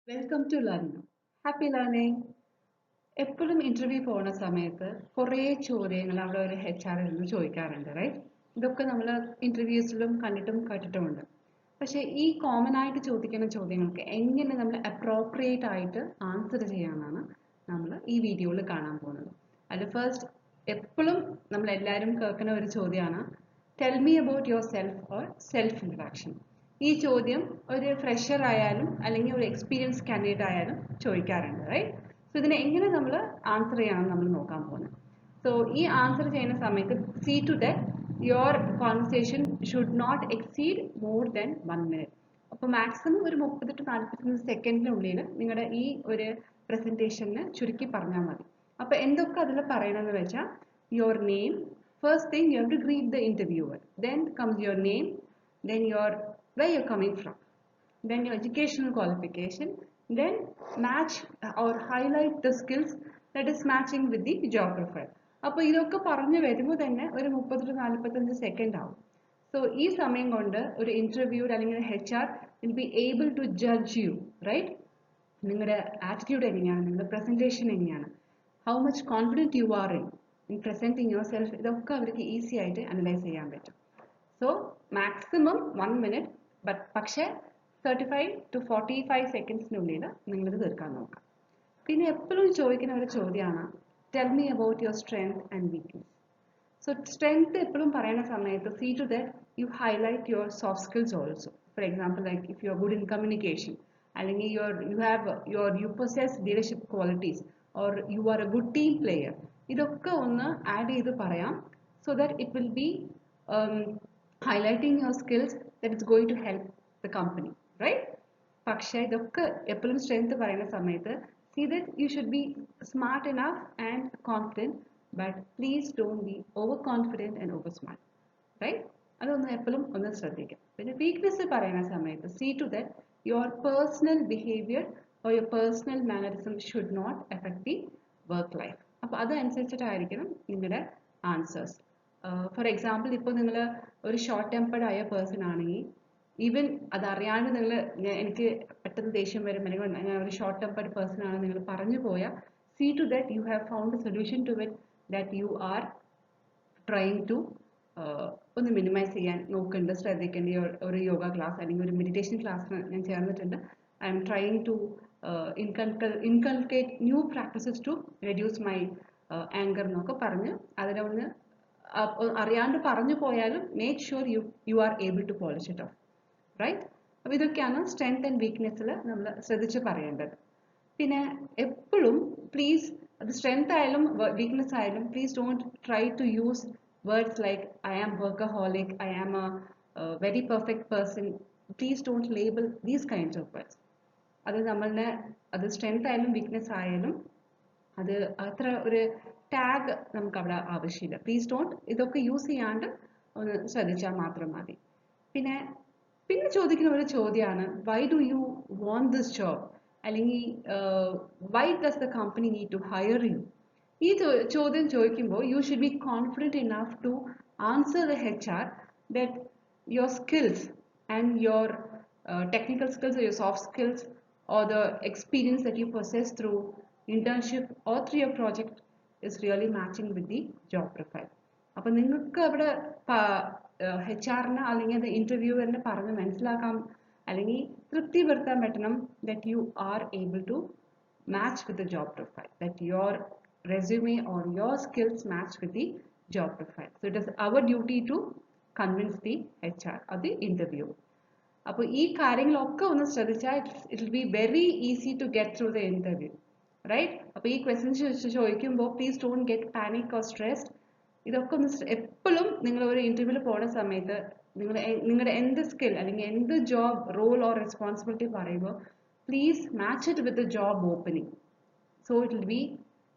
Welcome to learning. Happy learning. എപ്പോഴും interview പോകുന്ന സമയത്ത് കുറേ ചോദ്യങ്ങൾ അവിടെ ഒരു HR നിന്ന് ചോദിക്കാറുണ്ട്, റൈറ്റ്? ഇതൊക്കെ നമ്മൾ ഇന്റർവ്യൂസിലും കണ്ടിട്ടും കേട്ടിട്ടുമുണ്ട്. പക്ഷേ ഈ കോമൺ ആയിട്ട് ചോദിക്കുന്ന ചോദ്യങ്ങൾക്ക് എങ്ങനെ നമ്മൾ അപ്രോപ്രിയേറ്റ് ആയിട്ട് ആൻസർ ചെയ്യാനാണ് നമ്മൾ ഈ വീഡിയോയിൽ കാണാൻ പോകുന്നത്. അതിൽ ഫസ്റ്റ് എപ്പോഴും നമ്മൾ എല്ലാവരും കേൾക്കുന്ന ഒരു ചോദ്യമാണ് tell me about your self or self introduction. ഈ ചോദ്യം ഒരു ഫ്രഷർ ആയാലും അല്ലെങ്കിൽ ഒരു എക്സ്പീരിയൻസ് കാൻഡിഡേറ്റ് ആയാലും ചോദിക്കാറുണ്ട്, റൈറ്റ്? സോ ഇതിനെ എങ്ങനെ നമ്മൾ ആൻസർ ചെയ്യണം നമ്മൾ നോക്കാൻ പോകുന്നത്. സോ ഈ ആൻസർ ചെയ്യുന്ന സമയത്ത് see to that your conversation should not exceed more than 1 minute. അപ്പോൾ മാക്സിമം ഒരു 30 to 45 സെക്കൻഡിനുള്ളിൽ നിങ്ങളുടെ ഈ ഒരു പ്രസൻറ്റേഷന് ചുരുക്കി പറഞ്ഞാൽ മതി. അപ്പോൾ എന്തൊക്കെ അതിൽ പറയണമെന്ന് വെച്ചാൽ your name, first thing you have to greet the interviewer, then comes your name, then where you're coming from, then your educational qualification, then match or highlight the skills that is matching with the job profile. അപ്പോൾ ഇതൊക്കെ പറഞ്ഞു വരുമ്പോൾ തന്നെ ഒരു 30 to 45 second ആവും. So ഈ സമയം കൊണ്ട് ഒരു ഇന്റർവ്യൂർ അല്ലെങ്കിൽ HR will be able to judge you, right? നിങ്ങളുടെ ആറ്റിറ്റ്യൂഡ് എങ്ങനെയാണ്, നിങ്ങളുടെ പ്രസന്റേഷൻ എങ്ങനെയാണ്, how much confident you are in presenting yourself, ഇതൊക്കെ അവർക്ക് ഈസി ആയിട്ട് അനലൈസ് ചെയ്യാൻ പറ്റും. സോ മാക്സിമം 1 minute, പക്ഷേ 35 to 45 സെക്കൻഡ്സിനുള്ളിൽ നിങ്ങളിത് തീർക്കാൻ നോക്കാം. പിന്നെ എപ്പോഴും ചോദിക്കുന്ന ഒരു ചോദ്യമാണ് tell me about your strength and weakness. So strength എപ്പോഴും പറയുന്ന സമയത്ത് see to that you highlight your soft skills also. For example like if you are good in communication, അല്ലെങ്കിൽ you possess leadership qualities, or you are a good team player. ഇതൊക്കെ ഒന്ന് add ചെയ്ത് പറയാം. So that it will be highlighting your skills that is going to help the company, right? പക്ഷേ ഇതൊക്കെ എപ്പോഴും strength പറയുന്ന സമയത്ത് see that you should be smart enough and confident, but please don't be overconfident and over smart, right? അതൊന്ന് എപ്പോഴും ഒന്ന് ശ്രദ്ധിക്കാം. പിന്നെ വീക്ക്നെസ് പറയുന്ന സമയത്ത് see to that your personal behavior or your personal mannerism should not affect the work life. അപ്പോൾ അതനുസരിച്ചിട്ടായിരിക്കണം നിങ്ങളുടെ answers. For example ഇപ്പോൾ നിങ്ങൾ ഒരു ഷോർട്ട് ടെമ്പേർഡ് ആയ പേഴ്സൺ ആണെങ്കിൽ ഈവൻ അതറിയാണ്ട് നിങ്ങൾ എനിക്ക് പെട്ടെന്ന് ദേഷ്യം വരും, അല്ലെങ്കിൽ ഞാൻ ഒരു ഷോർട്ട് ടെമ്പേർഡ് പേഴ്സൺ ആണ് നിങ്ങൾ പറഞ്ഞു പോയാൽ see to that you have found a solution to it, that you are trying to ഒന്ന് മിനിമൈസ് ചെയ്യാൻ നോക്കുന്നുണ്ട്, ശ്രദ്ധിക്കേണ്ട. ഒരു യോഗ ക്ലാസ് അല്ലെങ്കിൽ ഒരു മെഡിറ്റേഷൻ ക്ലാസ്സിന് ഞാൻ ചേർന്നിട്ടുണ്ട്. I am trying to inculcate new practices to reduce my anger എന്നൊക്കെ പറഞ്ഞ് അതിലൊന്ന് അറിയാണ്ട് പറഞ്ഞു പോയാലും make sure you are able to polish it off, right? അപ്പോൾ ഇതൊക്കെയാണ് സ്ട്രെങ്ത് ആൻഡ് വീക്ക്നെസ്സിൽ നമ്മൾ ശ്രദ്ധിച്ച് പറയേണ്ടത്. പിന്നെ എപ്പോഴും പ്ലീസ്, അത് സ്ട്രെങ്ത് ആയാലും വീക്ക്നെസ് ആയാലും, please don't try to use words like I am workaholic, I am a very perfect person. Please don't label these kinds of words. അത് സ്ട്രെങ്ത് ആയാലും വീക്ക്നെസ് ആയാലും അത് അത്ര ഒരു ടാഗ് നമുക്ക് അവിടെ ആവശ്യമില്ല. പ്ലീസ് ഡോണ്ട് ഇതൊക്കെ യൂസ് ചെയ്യാണ്ട് ഒന്ന് ശ്രദ്ധിച്ചാൽ മാത്രം മതി. പിന്നെ ചോദിക്കുന്ന ഒരു ചോദ്യമാണ് why do you want this job, അല്ലെങ്കിൽ why does the company need to hire you. ഈ ചോദ്യം ചോദിക്കുമ്പോൾ you should be confident enough to answer the HR that your skills and your technical skills or your soft skills or the experience that you possess through internship or through your project is really matching with the job profile. അപ്പോൾ നിങ്ങൾക്ക് അവിടെ HR-നെ അല്ലെങ്കിൽ ഇന്റർവ്യൂവറിനെ പറഞ്ഞ് മനസ്സിലാക്കാം അല്ലെങ്കിൽ തൃപ്തിപ്പെടുത്താൻ പറ്റണം that you are able to match with the job profile, that your resume or your skills match with the job profile. So it is our duty to convince the HR or the interview. അപ്പോൾ ഈ കാര്യങ്ങളൊക്കെ ഒന്ന് ശ്രദ്ധിച്ചാൽ it will be very easy to get through the interview, right? അപ്പോൾ ഈ questions ചോദിക്കുമ്പോൾ please don't get panic or stressed. ഇതൊക്കെ ഒന്ന് എപ്പോഴും നിങ്ങൾ ഒരു ഇന്റർവ്യൂവിൽ പോകുന്ന സമയത്ത് നിങ്ങളുടെ എന്ത് സ്കിൽ അല്ലെങ്കിൽ എന്ത് ജോബ് റോൾ ഓർ റെസ്പോൺസിബിലിറ്റി പറയുമ്പോൾ please match it with the job opening. So it will B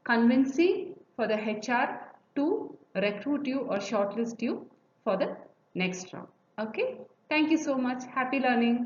convincing for the HR to recruit you or shortlist you for the next round. Okay? Thank you so much. Happy learning.